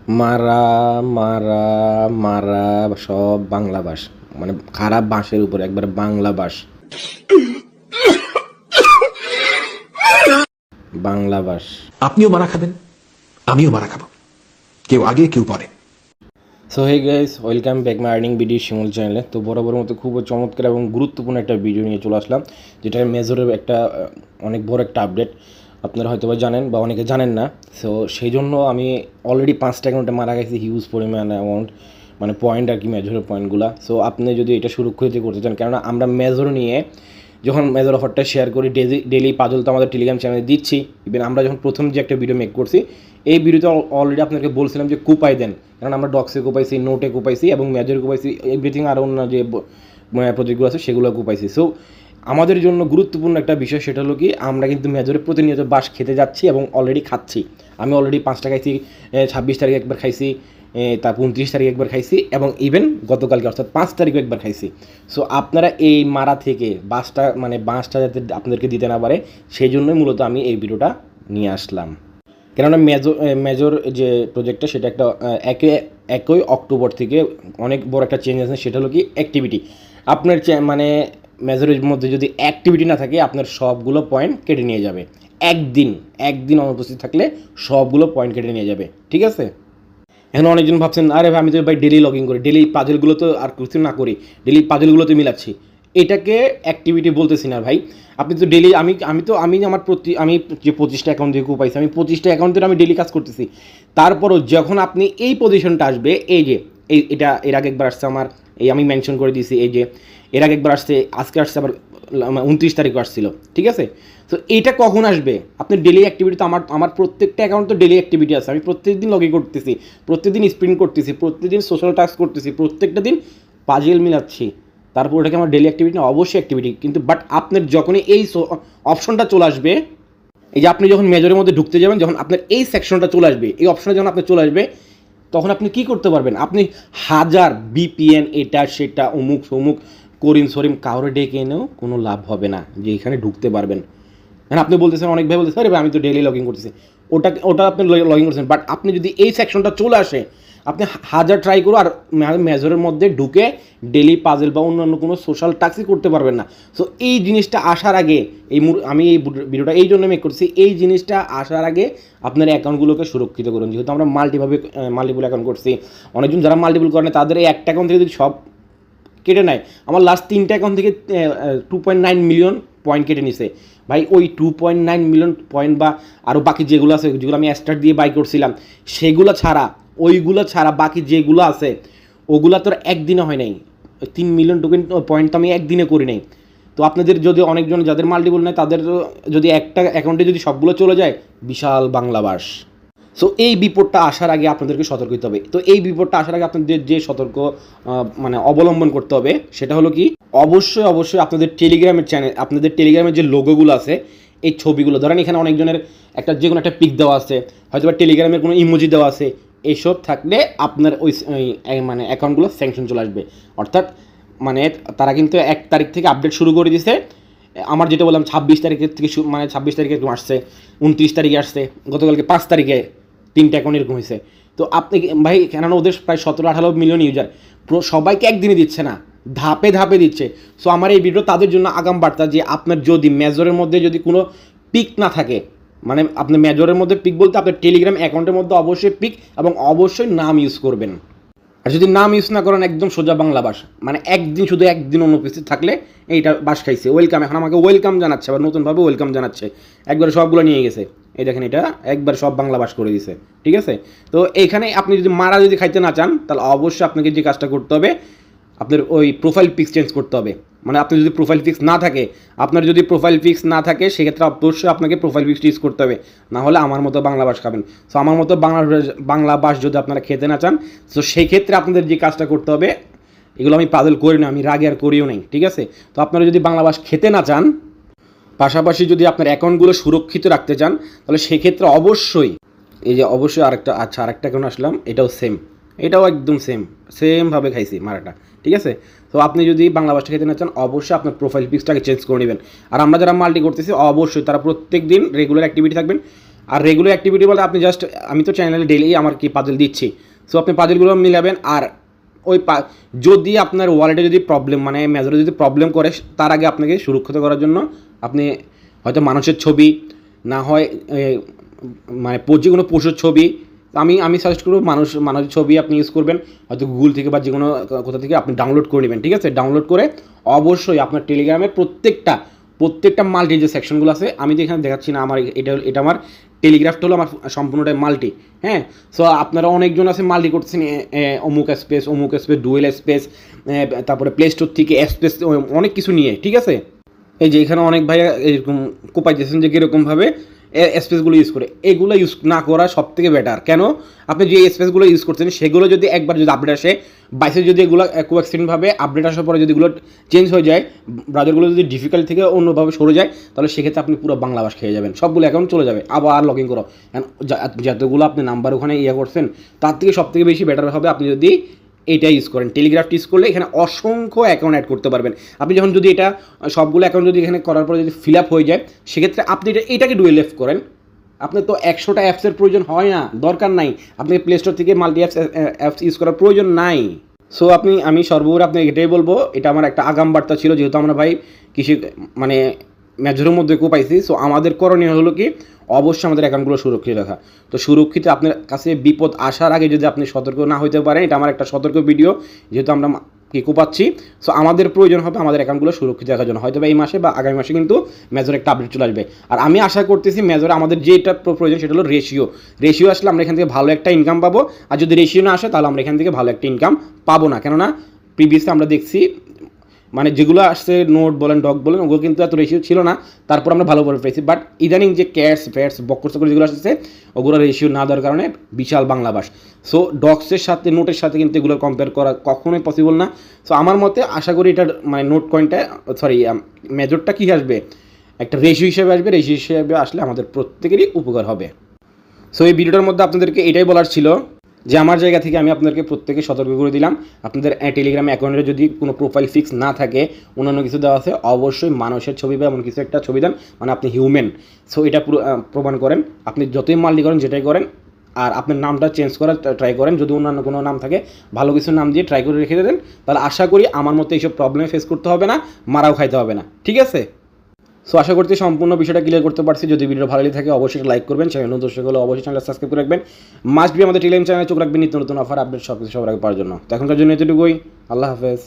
মারা মারা মারা সব বাংলা বাস, মানে খারাপ বাঁশের উপর একবার বাংলা বাস, বাংলা বাস। আপনিও মারা খাবেন, আমিও মারা খাবো, কেউ আগে কেউ পরে। So hey guys, welcome back my earning video Shimul চ্যানেলে। তো বরাবর মতো খুব চমৎকার এবং গুরুত্বপূর্ণ একটা ভিডিও নিয়ে চলে আসলাম, যেটা মেজরের একটা অনেক বড় একটা আপডেট। আপনারা হয়তো বা জানেন বা অনেকে জানেন না। সো সেই জন্য আমি অলরেডি 5টা অ্যাকাউন্টে মারা গেছি হিউজ পরিমাণ অ্যামাউন্ট, মানে পয়েন্ট আর কি, মেজরের পয়েন্টগুলো। সো আপনি যদি এটা সুরক্ষিত করতে চান, কেননা আমরা মেজর নিয়ে যখন মেজর অফারটা শেয়ার করি, ডেলি পাজল তো আমাদের টেলিগ্রাম চ্যানেলে দিচ্ছি। ইভেন আমরা যখন প্রথম যে একটা ভিডিও মেক করছি, এই ভিডিওতে অলরেডি আপনাকে বলছিলাম যে কুপাই দেন, কারণ আমরা ডক্সে কুপাইছি, নোটে কুপাইছি এবং মেজর কুপাইছি, এভরিথিং আর অন্য যে প্রজেক্টগুলো আছে সেগুলো কুপাইছি। সো আমাদের জন্য গুরুত্বপূর্ণ একটা বিষয়, সেটা হলো কি, আমরা কিন্তু মেজরে প্রতিনিয়ত বাস খেতে যাচ্ছি এবং অলরেডি খাচ্ছি। আমি অলরেডি 5টা খাইছি, 26 তারিখে একবার খাইছি, তারপর 29 তারিখে একবার খাইছি এবং ইভেন গতকালকে অর্থাৎ 5 তারিখে একবার খাইছি। সো আপনারা এই মারা থেকে বাঁশটা যাতে আপনাদেরকে দিতে না পারে, সেই জন্যই মূলত আমি এই ভিডিওটা নিয়ে আসলাম। কেননা মেজর যে প্রজেক্টটা, সেটা একটা একই অক্টোবর থেকে অনেক বড় একটা চেঞ্জ আছে। সেটা হলো কি, অ্যাক্টিভিটি। আপনার মানে মেজরের মধ্যে যদি অ্যাক্টিভিটি না থাকে, আপনার সবগুলো পয়েন্ট কেটে নিয়ে যাবে। একদিন অনুপস্থিত থাকলে সবগুলো পয়েন্ট কেটে নিয়ে যাবে, ঠিক আছে? এখন অনেকজন ভাবছেন, আরে ভাই আমি তো ভাই ডেলি লগ ইন করি, ডেলি পাজলগুলো তো আর কিছু না করি, ডেলি পাজলগুলো তো মিলাচ্ছি। এটাকে অ্যাক্টিভিটি বলতেছি না ভাই। আপনি তো ডেলি আমি আমার আমি যে 25টা অ্যাকাউন্ট থেকে পাইছি, আমি 25টা অ্যাকাউন্টের আমি ডেলি কাজ করতেছি। তারপরও যখন আপনি এই পজিশনটা আসবে, এই যে এটা এর আগে একবার আসছে আমার, এই আমি মেনশন করে দিয়েছি, এই যে এর আগে একবার আসছে, আজকে আসছে আবার 29 তারিখও আসছিল, ঠিক আছে? তো এইটা কখন আসবে? আপনি ডেলি অ্যাক্টিভিটি তো আমার প্রত্যেকটা অ্যাকাউন্ট তো ডেলি অ্যাক্টিভিটি আছে, আমি প্রত্যেকদিন লগ ইন করতেছি, প্রত্যেকদিন স্প্রিন্ট করতেছি, প্রত্যেকদিন সোশ্যাল টাস্ক করতেছি, প্রত্যেকটা দিন পাজেল মিলাচ্ছি। তারপর ওটাকে আমার ডেলি অ্যাক্টিভিটি না, অবশ্যই অ্যাক্টিভিটি। কিন্তু বাট আপনার যখনই এই অপশনটা চলে আসবে, এই যে আপনি যখন মেজরের মধ্যে ঢুকতে যাবেন, যখন আপনার এই সেকশনটা চলে আসবে, এই অপশনটা যখন আপনার চলে আসবে, তখন আপনি কী করতে পারবেন? আপনি হাজার বিপিএন এটা সেটা অমুক সমুক করিম সরিম কাউরে ডেকে এনেও কোনো লাভ হবে না যে এখানে ঢুকতে পারবেন। মানে আপনি বলতেছেন, অনেক ভাই বলতেছেন, আরে ভাই আমি তো ডেইলি লগ ইন করতেছি, ওটা আপনি লগ ইন করছেন, বাট আপনি যদি এই সেকশনটা চলে আসে, আপনি হাজার ট্রাই করো আর মেজরের মধ্যে ঢুকে ডেলি পাজেল বা অন্যান্য কোনো সোশ্যাল টাস্কই করতে পারবেন না। সো এই জিনিসটা আসার আগে, আমি এই ভিডিওটা এই জন্য মেক করছি, এই জিনিসটা আসার আগে আপনার অ্যাকাউন্টগুলোকে সুরক্ষিত করুন। যেহেতু আমরা মাল্টিপল অ্যাকাউন্ট করছি, অনেকজন যারা মাল্টিপল করেন তাদের এই একটা অ্যাকাউন্ট থেকে যদি সব কেটে নেয়, আমার লাস্ট 3টা অ্যাকাউন্ট থেকে 2.9 মিলিয়ন পয়েন্ট কেটে নিছে ভাই। ওই 2.9 মিলিয়ন পয়েন্ট বা আরও বাকি যেগুলো আছে, যেগুলো আমি স্টার্ট দিয়ে বাই করছিলাম, ওইগুলো ছাড়া বাকি যেগুলো আছে, ওগুলো তো একদিনে হয় নাই। 3 মিলিয়ন টোকেন পয়েন্ট তো আমি একদিনে করি নাই। তো আপনাদের যদি অনেকজন যাদের মাল্টিপল নেয়, তাদের যদি একটা অ্যাকাউন্টে যদি সবগুলো চলে যায়, বিশাল বাংলাবাস। সো এই বিপদটা আসার আগে আপনাদেরকে সতর্ক হতে হবে। তো এই বিপদটা আসার আগে আপনাদের যে সতর্ক অবলম্বন করতে হবে, সেটা হলো কি, অবশ্যই আপনাদের টেলিগ্রামের যে লোগোগুলো আছে, এই ছবিগুলো ধরেন, এখানে অনেকজনের একটা যে কোনো একটা পিক দেওয়া আছে, হয়তো বা টেলিগ্রামের কোনো ইমোজি দেওয়া আছে, এইসব থাকলে আপনার ওই অ্যাকাউন্টগুলো স্যাংশন চলে আসবে। অর্থাৎ তারা কিন্তু 1 তারিখ থেকে আপডেট শুরু করে দিছে। আমার যেটা বললাম 26 তারিখের থেকে 26 তারিখে এরকম আসছে, 29 তারিখে আসছে, গতকালকে 5 তারিখে 3টা অ্যাকাউন্ট এরকম হয়েছে। তো আপনি ভাই, কেননা ওদের প্রায় 17-18 মিলিয়ন ইউজার, সবাইকে একদিনে দিচ্ছে না, ধাপে ধাপে দিচ্ছে। সো আমার এই ভিডিও তাদের জন্য আগাম বার্তা, যে আপনার যদি মেজরের মধ্যে যদি কোনো পিক না থাকে, আপনি মেজরের মধ্যে পিক বলতে আপনার টেলিগ্রাম অ্যাকাউন্টের মধ্যে অবশ্যই পিক এবং অবশ্যই নাম ইউজ করবেন। আর যদি নাম ইউজ না করেন, একদম সোজা বাংলা বাস, একদিন অনুপস্থিত থাকলে এইটা বাস খাইছে, ওয়েলকাম। এখন আমাকে ওয়েলকাম জানাচ্ছে, আবার নতুনভাবে ওয়েলকাম জানাচ্ছে, একবার সবগুলো নিয়ে গেছে। এই দেখেন, এটা একবার সব বাংলা বাস করে দিছে, ঠিক আছে? তো এইখানে আপনি যদি মারা যদি খাইতে না চান, তাহলে অবশ্যই আপনাকে যে কাজটা করতে হবে, আপনার ওই প্রোফাইল পিক্স চেঞ্জ করতে হবে। আপনি যদি প্রোফাইল পিক্স না থাকে, সেক্ষেত্রে অবশ্যই আপনাকে প্রোফাইল পিক্স ইউজ করতে হবে, না হলে আমার মতো বাংলা ভাষ খাবেন। সো আমার মতো বাংলা ভাষ যদি আপনারা খেতে না চান, তো সেই ক্ষেত্রে আপনাদের যে কাজটা করতে হবে, এগুলো আমি পাজল করি না, আমি রাগে আর করিও নাই, ঠিক আছে? তো আপনারা যদি বাংলা ভাষ খেতে না চান, পাশাপাশি যদি আপনার অ্যাকাউন্টগুলো সুরক্ষিত রাখতে চান, তাহলে সেক্ষেত্রে অবশ্যই আরেকটা অ্যাকাউন্ট আসলাম, এটাও একদম সেমভাবে খাইছি মারাটা, ঠিক আছে? তো আপনি যদি বাংলা ভাষা খেতে না চান, অবশ্যই আপনার প্রোফাইল পিক্সটাকে চেঞ্জ করে নেবেন। আর আমরা যারা মাল্টি করতেছি, অবশ্যই তারা প্রত্যেক দিন রেগুলার অ্যাক্টিভিটি থাকবেন, আর রেগুলার অ্যাক্টিভিটি বলতে আপনি জাস্ট, আমি তো চ্যানেলে ডেইলি আমার কি পাজল দিচ্ছি, সো আপনি পাজলগুলো মিলাবেন। আর ওই যদি আপনার ওয়ালেটে যদি প্রবলেম, মানে মেজরে যদি প্রবলেম করে, তার আগে আপনাকে সুরক্ষিত করার জন্য আপনি হয়তো মানুষের ছবি, না হয় মানে যে কোনো পশুর ছবি, আমি সাজেস্ট করবো মানুষের ছবি আপনি ইউজ করবেন, হয়তো গুগল থেকে বা যে কোনো কোথা থেকে আপনি ডাউনলোড করে নেবেন, ঠিক আছে? ডাউনলোড করে অবশ্যই আপনার টেলিগ্রামের প্রত্যেকটা মাল্টি যে সেকশনগুলো আছে, আমি যে এখানে দেখাচ্ছি না, আমার এটা আমার টেলিগ্রাফটা হলো আমার সম্পূর্ণটাই মাল্টি, হ্যাঁ। সো আপনারা অনেকজন আছে মাল্টি করতেছেন, অমুক স্পেস ডুয়েল স্পেস, তারপরে প্লে স্টোর থেকে স্পেস, অনেক কিছু নিয়ে, ঠিক আছে? এই যে এখানে অনেক ভাইয়া এরকম কোপাইতেছেন যে কীরকমভাবে স্পেসগুলো ইউজ করে, এগুলো ইউজ না করা সব থেকে বেটার। কেন? আপনি যে স্পেসগুলো ইউজ করছেন সেগুলো যদি একবার যদি আপডেট আসে, বাইসে যদি এগুলো কোঅ্যাক্সিডেন্টভাবে আপডেট আসার পরে যদি এগুলো চেঞ্জ হয়ে যায়, ব্রাউজারগুলো যদি ডিফিকাল্ট থেকে অন্যভাবে সরে যায়, তাহলে সেক্ষেত্রে আপনি পুরো বাংলা ভাষা খেয়ে যাবেন, সবগুলো অ্যাকাউন্ট চলে যাবে, আবার লগ ইন করো। যতগুলো আপনি নাম্বার ওখানে করছেন, তার থেকে সব থেকে বেশি বেটার হবে আপনি যদি এইটা ইউজ করেন। টেলিগ্রাফ ইউজ করলে এখানে অসংখ্য অ্যাকাউন্ট অ্যাড করতে পারবেন আপনি। যখন যদি এটা সবগুলো অ্যাকাউন্ট যদি এখানে করার পরে যদি ফিল আপ হয়ে যায়, সেক্ষেত্রে আপনি এটাকে ডুয়েল এফ করেন। আপনার তো 100টা অ্যাপসের প্রয়োজন হয় না, দরকার নাই। আপনি প্লে স্টোর থেকে মাল্টি অ্যাপস ইউজ করার প্রয়োজন নাই। সো আমি সর্বোপরি আপনাকে এটাই বলবো, এটা আমার একটা আগাম বার্তা ছিল, যেহেতু আমরা ভাই কৃষি মানে মেজরের মধ্যে পাইছি। সো আমাদের করণীয় হলো কি, অবশ্যই আমাদের অ্যাকাউন্টগুলো সুরক্ষিত রাখা। তো সুরক্ষিত, আপনার কাছে বিপদ আসার আগে যদি আপনি সতর্ক না হইতে পারেন, এটা আমার একটা সতর্ক ভিডিও, যেহেতু আমরা কোপাচ্ছি। সো আমাদের প্রয়োজন হবে আমাদের অ্যাকাউন্টগুলো সুরক্ষিত রাখার জন্য, হয়তো বা এই মাসে বা আগামী মাসে কিন্তু মেজর একটা আপডেট চলে আসবে। আর আমি আশা করতেছি মেজরে আমাদের যেটা প্রয়োজন সেটা হলো রেশিও আসলে আমরা এখান থেকে ভালো একটা ইনকাম পাবো। আর যদি রেশিও না আসে, তাহলে আমরা এখান থেকে ভালো একটা ইনকাম পাবো না। কেননা প্রিভিয়াসলি আমরা দেখছি, মানে যেগুলো আসছে নোট বলেন, ডগ বলেন, ওগুলো কিন্তু এত রেশিও ছিল না, তারপর আমরা ভালোভাবে পেয়েছি। বাট ইদানিং যে ক্যাটস ফ্যাটস বক্কর সকল যেগুলো আসছে, ওগুলো রেশিও না দেওয়ার কারণে বিশাল বাংলাবাস। সো ডগসের সাথে নোটের সাথে কিন্তু এগুলো কম্পেয়ার করা কখনোই পসিবল না। সো আমার মতে আশা করি এটার মানে নোট কয়েনটা, সরি মেজরটা কী আসবে, একটা রেশিও হিসেবে আসবে। রেশিও হিসেবে আসলে আমাদের প্রত্যেকেরই উপকার হবে। সো এই ভিডিওটার মধ্যে আপনাদেরকে এটাই বলার ছিল যে আমার জায়গা থেকে আমি আপনাদেরকে প্রত্যেকে সতর্ক করে দিলাম, আপনাদের টেলিগ্রাম অ্যাকাউন্টে যদি কোনো প্রোফাইল ফিক্স না থাকে, অন্যান্য কিছু দেওয়া আছে, অবশ্যই মানুষের ছবি বা এমন কিছু একটা ছবি দেন, মানে আপনি হিউম্যান। সো এটা পুরো প্রমাণ করেন, আপনি যতই মাল্টি করেন, যেটাই করেন, আর আপনার নামটা চেঞ্জ করার ট্রাই করেন। যদি অন্যান্য কোনো নাম থাকে, ভালো কিছু নাম দিয়ে ট্রাই করে রেখে দেন, তাহলে আশা করি আমার মতো এইসব প্রবলেমে ফেস করতে হবে না, মারাও খাইতে হবে না, ঠিক আছে? সো আশা করছি সম্পূর্ণ বিষয়টা ক্লিয়ার করতে পারছি। যদি ভিডিও ভালো লাগে থাকে অবশ্যই লাইক করবেন, চ্যানেল নতুন দর্শক হলে অবশ্যই চ্যানেল সাবস্ক্রাইব করে রাখবেন। মাস্ট বি আমাদের টেলিগ্রাম চ্যানেলে চোখ রাখবেন নিত্য নতুন অফার আপডেট সব কিছু সবার আগে পাওয়ার জন্য। তো এখনকার জন্য এতটুকুই, আল্লাহ হাফেজ।